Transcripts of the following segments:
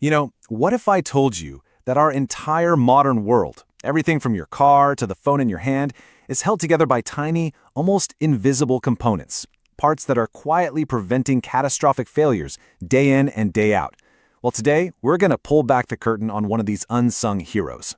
What if I told you that our entire modern world, everything from your car to the phone in your hand, is held together by tiny, almost invisible components, parts that are quietly preventing catastrophic failures day in and day out? Well, today, we're going to pull back the curtain on one of these unsung heroes.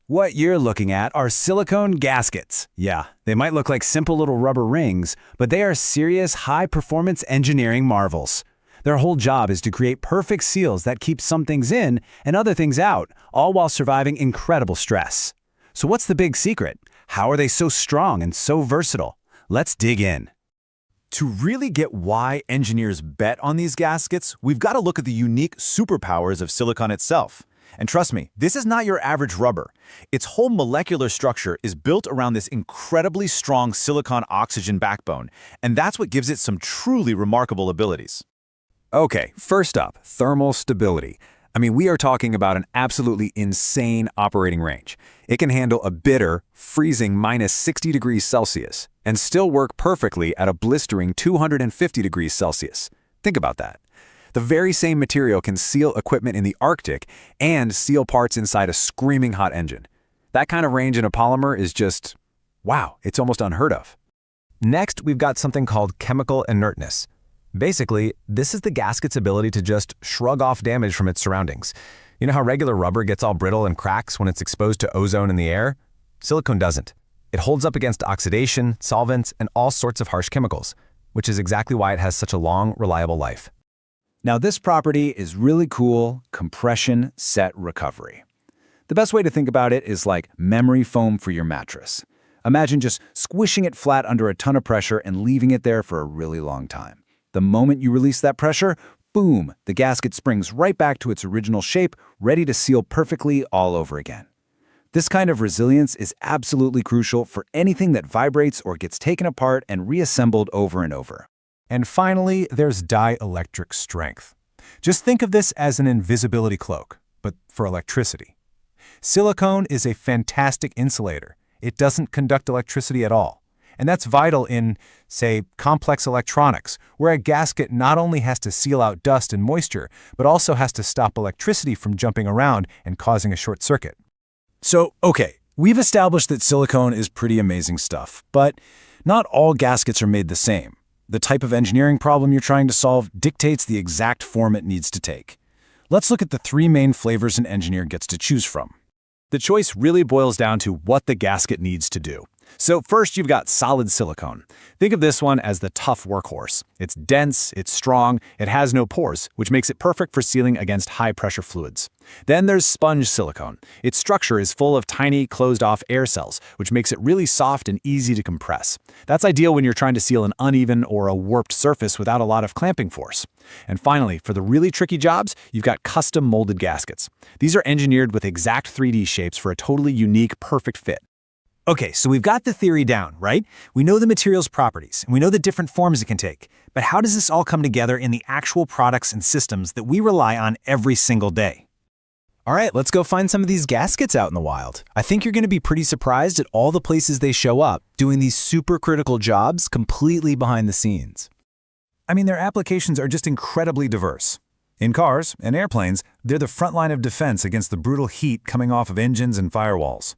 What you're looking at are silicone gaskets. Yeah, they might look like simple little rubber rings, but they are serious high-performance engineering marvels. Their whole job is to create perfect seals that keep some things in and other things out, all while surviving incredible stress. So what's the big secret? How are they so strong and so versatile? Let's dig in. To really get why engineers bet on these gaskets, we've got to look at the unique superpowers of silicone itself. And trust me, this is not your average rubber. Its whole molecular structure is built around this incredibly strong silicon-oxygen backbone, and that's what gives it some truly remarkable abilities. Okay, first up, thermal stability. We are talking about an absolutely insane operating range. It can handle a bitter, freezing minus 60 degrees Celsius and still work perfectly at a blistering 250 degrees Celsius. Think about that. The very same material can seal equipment in the Arctic and seal parts inside a screaming hot engine. That kind of range in a polymer is just, wow, it's almost unheard of. Next, we've got something called chemical inertness. Basically, this is the gasket's ability to just shrug off damage from its surroundings. You know how regular rubber gets all brittle and cracks when it's exposed to ozone in the air? Silicone doesn't. It holds up against oxidation, solvents, and all sorts of harsh chemicals, which is exactly why it has such a long, reliable life. Now, this property is really cool: compression set recovery. The best way to think about it is like memory foam for your mattress. Imagine just squishing it flat under a ton of pressure and leaving it there for a really long time. The moment you release that pressure, boom, the gasket springs right back to its original shape, ready to seal perfectly all over again. This kind of resilience is absolutely crucial for anything that vibrates or gets taken apart and reassembled over and over. And finally, there's dielectric strength. Just think of this as an invisibility cloak, but for electricity. Silicone is a fantastic insulator. It doesn't conduct electricity at all. And that's vital in, say, complex electronics, where a gasket not only has to seal out dust and moisture, but also has to stop electricity from jumping around and causing a short circuit. So, okay, we've established that silicone is pretty amazing stuff, but not all gaskets are made the same. The type of engineering problem you're trying to solve dictates the exact form it needs to take. Let's look at the three main flavors an engineer gets to choose from. The choice really boils down to what the gasket needs to do. So first, you've got solid silicone. Think of this one as the tough workhorse. It's dense, it's strong, it has no pores, which makes it perfect for sealing against high-pressure fluids. Then there's sponge silicone. Its structure is full of tiny, closed-off air cells, which makes it really soft and easy to compress. That's ideal when you're trying to seal an uneven or a warped surface without a lot of clamping force. And finally, for the really tricky jobs, you've got custom molded gaskets. These are engineered with exact 3D shapes for a totally unique, perfect fit. Okay, so we've got the theory down, right? We know the material's properties, and we know the different forms it can take. But how does this all come together in the actual products and systems that we rely on every single day? All right, let's go find some of these gaskets out in the wild. I think you're going to be pretty surprised at all the places they show up, doing these super critical jobs completely behind the scenes. Their applications are just incredibly diverse. In cars and airplanes, they're the front line of defense against the brutal heat coming off of engines and firewalls.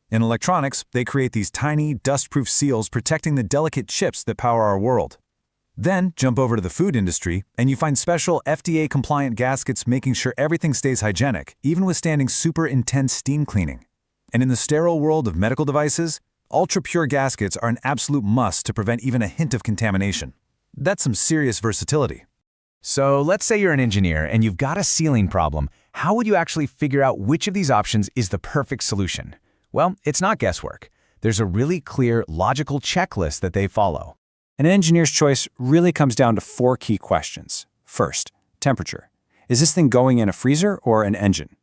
In electronics, they create these tiny, dust-proof seals protecting the delicate chips that power our world. Then jump over to the food industry, and you find special FDA-compliant gaskets making sure everything stays hygienic, even withstanding super intense steam cleaning. And in the sterile world of medical devices, ultra-pure gaskets are an absolute must to prevent even a hint of contamination. That's some serious versatility. So let's say you're an engineer and you've got a sealing problem. How would you actually figure out which of these options is the perfect solution? Well, it's not guesswork. There's a really clear, logical checklist that they follow. An engineer's choice really comes down to 4 key questions. First, temperature. Is this thing going in a freezer or an engine?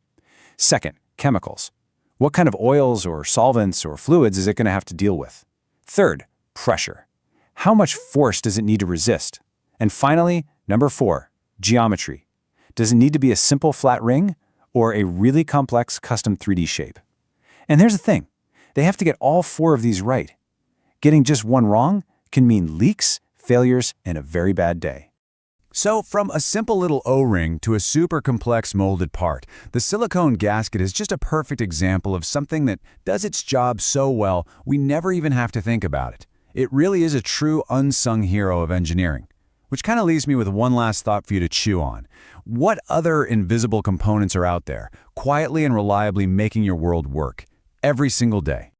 Second, chemicals. What kind of oils or solvents or fluids is it going to have to deal with? Third, pressure. How much force does it need to resist? And finally, number 4, geometry. Does it need to be a simple flat ring or a really complex custom 3D shape? And here's the thing, they have to get all 4 of these right. Getting just one wrong can mean leaks, failures, and a very bad day. So from a simple little O-ring to a super complex molded part, the silicone gasket is just a perfect example of something that does its job so well we never even have to think about it. It really is a true unsung hero of engineering. Which kind of leaves me with one last thought for you to chew on. What other invisible components are out there, quietly and reliably making your world work every single day?